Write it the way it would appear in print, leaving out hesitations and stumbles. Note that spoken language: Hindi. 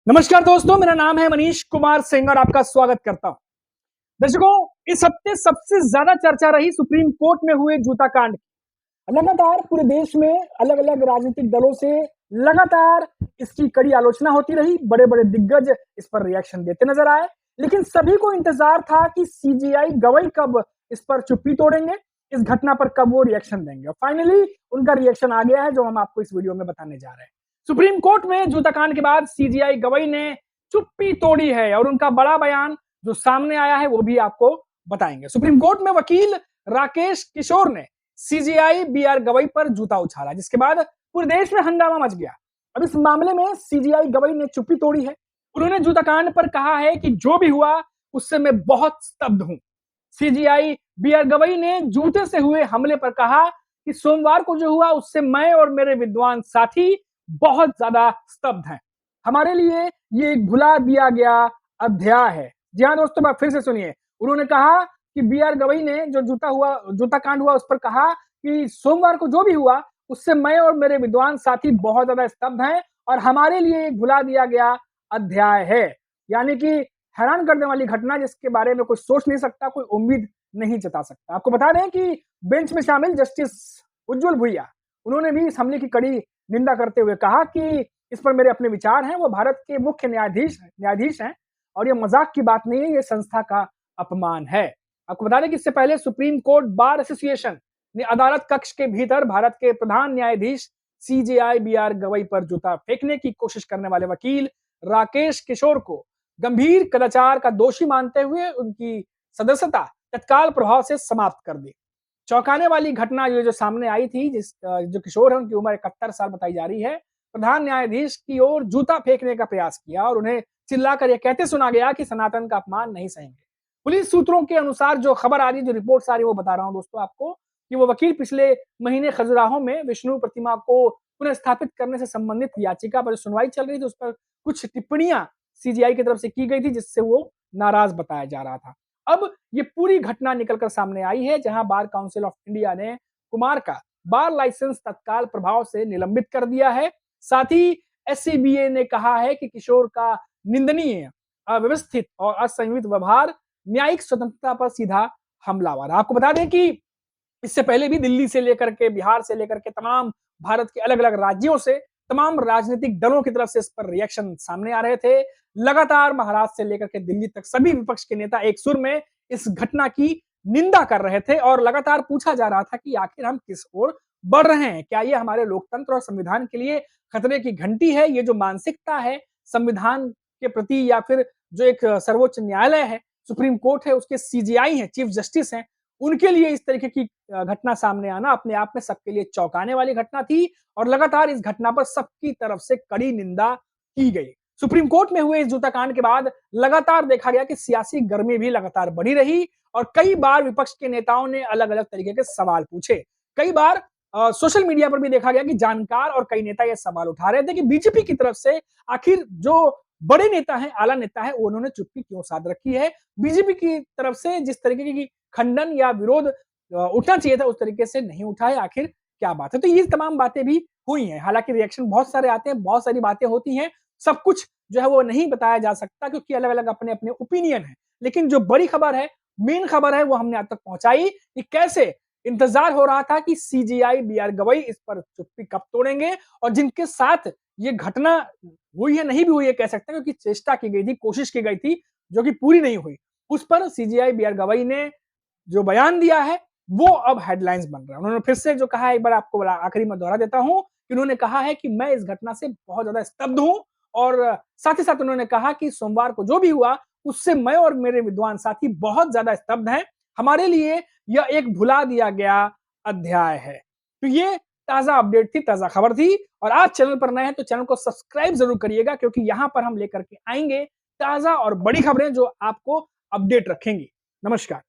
नमस्कार दोस्तों, मेरा नाम है मनीष कुमार सिंह और आपका स्वागत करता हूं। दर्शकों, इस हफ्ते सबसे ज्यादा चर्चा रही सुप्रीम कोर्ट में हुए जूता कांड की। लगातार पूरे देश में अलग अलग राजनीतिक दलों से लगातार इसकी कड़ी आलोचना होती रही। बड़े बड़े दिग्गज इस पर रिएक्शन देते नजर आए, लेकिन सभी को इंतजार था कि सीजेआई गवाई कब इस पर चुप्पी तोड़ेंगे, इस घटना पर कब वो रिएक्शन देंगे। फाइनली उनका रिएक्शन आ गया है, जो हम आपको इस वीडियो में बताने जा रहे हैं। सुप्रीम कोर्ट में जूता कांड के बाद सीजेआई गवाई ने चुप्पी तोड़ी है और उनका बड़ा बयान जो सामने आया है वो भी आपको बताएंगे। सुप्रीम कोर्ट में वकील राकेश किशोर ने सीजेआई बीआर गवाई पर जूता उछाला, जिसके बाद पूरे देश में हंगामा मच गया। अब इस मामले में सीजेआई गवाई ने चुप्पी तोड़ी है। उन्होंने जूता कांड पर कहा है कि जो भी हुआ उससे मैं बहुत स्तब्ध हूं। सीजेआई बीआर गवाई ने जूते से हुए हमले पर कहा कि सोमवार को जो हुआ उससे मैं और मेरे विद्वान साथी बहुत ज्यादा स्तब्ध हैं। हमारे लिए ये एक भुला दिया गया अध्याय है। जी हाँ दोस्तों, मैं फिर से सुनिए। उन्होंने कहा कि बीआर गवाई ने जो जूता कांड हुआ उस पर कहा कि सोमवार को जो भी हुआ उससे मैं और मेरे विद्वान साथी बहुत ज्यादा स्तब्ध हैं और हमारे लिए एक भुला दिया गया अध्याय है। यानी कि हैरान करने वाली घटना, जिसके बारे में कोई सोच नहीं सकता, कोई उम्मीद नहीं जता सकता। आपको बता दें कि बेंच में शामिल जस्टिस उज्जवल भुइया, उन्होंने भी इस हमले की कड़ी निंदा करते हुए कहा कि इस पर मेरे अपने विचार हैं। वो भारत के मुख्य न्यायाधीश हैं और ये मजाक की बात नहीं है, ये संस्था का अपमान है। आपको बता दें कि इससे पहले सुप्रीम कोर्ट बार एसोसिएशन ने अदालत कक्ष के भीतर भारत के प्रधान न्यायाधीश सीजेआई बीआर गवाई पर जूता फेंकने की कोशिश करने वाले वकील राकेश किशोर को गंभीर कदाचार का दोषी मानते हुए उनकी सदस्यता तत्काल प्रभाव से समाप्त कर दी। चौंकाने वाली घटना ये जो सामने आई थी, जो किशोर है उनकी उम्र 71 साल बताई जा रही है, प्रधान न्यायाधीश की ओर जूता फेंकने का प्रयास किया और उन्हें चिल्लाकर यह कहते सुना गया कि सनातन का अपमान नहीं सहेंगे। पुलिस सूत्रों के अनुसार जो खबर आ रही, जो रिपोर्ट आ रही, वो बता रहा हूं दोस्तों आपको कि वो वकील पिछले महीने खजुराहो में विष्णु प्रतिमा को पुनः स्थापित करने से संबंधित याचिका पर सुनवाई चल रही थी, उस पर कुछ टिप्पणियां सीजीआई की तरफ से की गई थी, जिससे वो नाराज बताया जा रहा था। अब ये पूरी घटना निकलकर सामने आई है, जहां बार काउंसिल ऑफ इंडिया ने कुमार का बार लाइसेंस तत्काल प्रभाव से निलंबित कर दिया है। साथ ही एससीबीए ने कहा है कि किशोर का निंदनीय, अव्यवस्थित और असंयमित व्यवहार न्यायिक स्वतंत्रता पर सीधा हमलावर। आपको बता दें कि इससे पहले भी दिल्ली से लेकर के, बिहार से लेकर के तमाम भारत के अलग अलग राज्यों से तमाम राजनीतिक दलों की तरफ से इस पर रिएक्शन सामने आ रहे थे। लगातार महाराष्ट्र से लेकर के दिल्ली तक सभी विपक्ष के नेता एक सुर में इस घटना की निंदा कर रहे थे और लगातार पूछा जा रहा था कि आखिर हम किस ओर बढ़ रहे हैं। क्या ये हमारे लोकतंत्र और संविधान के लिए खतरे की घंटी है? ये जो मानसिकता है संविधान के प्रति, या फिर जो एक सर्वोच्च न्यायालय है, सुप्रीम कोर्ट है, उसके सीजेआई है, चीफ जस्टिस हैं, उनके लिए इस तरीके की घटना सामने आना अपने आप में सबके लिए चौंकाने वाली घटना थी और लगातार इस घटना पर सबकी तरफ से कड़ी निंदा की गई। सुप्रीम कोर्ट में हुए इस जूता कांड के बाद लगातार देखा गया कि सियासी गर्मी भी लगातार बढ़ी रही और कई बार विपक्ष के नेताओं ने अलग अलग तरीके के सवाल पूछे। कई बार सोशल मीडिया पर भी देखा गया कि जानकार और कई नेता ये सवाल उठा रहे थे कि बीजेपी की तरफ से आखिर जो बड़े नेता हैं, आला नेता है, उन्होंने चुप्पी क्यों साध रखी है। बीजेपी की तरफ से जिस तरीके की खंडन या विरोध उठना चाहिए था उस तरीके से नहीं उठा है, आखिर क्या बात है। तो ये तमाम बातें भी हुई हैं। हालांकि रिएक्शन बहुत सारे आते हैं, बहुत सारी बातें होती हैं, सब कुछ जो है वो नहीं बताया जा सकता क्योंकि अलग अलग अपने अपने ओपिनियन है। लेकिन जो बड़ी खबर है, मेन खबर है, वो हमने आप तक पहुंचाई कि कैसे इंतजार हो रहा था कि सीजेआई बीआर गवाई इस पर चुप्पी कब तोड़ेंगे और जिनके साथ ये घटना हुई है, नहीं भी हुई है कह सकते हैं, क्योंकि चेष्टा की गई थी, कोशिश की गई थी, जो कि पूरी नहीं हुई। उस पर सीजेआई बीआर गवाई ने जो बयान दिया है वो अब हेडलाइंस बन रहा है। उन्होंने फिर से जो कहा है, एक बार आपको आखिरी में दोहरा देता हूं कि उन्होंने कहा है कि मैं इस घटना से बहुत ज्यादा स्तब्ध हूं और साथ ही साथ उन्होंने कहा कि सोमवार को जो भी हुआ उससे मैं और मेरे विद्वान साथी बहुत ज्यादा स्तब्ध हैं। हमारे लिए यह एक भुला दिया गया अध्याय है। तो ये ताजा अपडेट थी, ताजा खबर थी और आज चैनल पर नए हैं तो चैनल को सब्सक्राइब जरूर करिएगा, क्योंकि यहां पर हम लेकर के आएंगे ताजा और बड़ी खबरें जो आपको अपडेट रखेंगी। नमस्कार।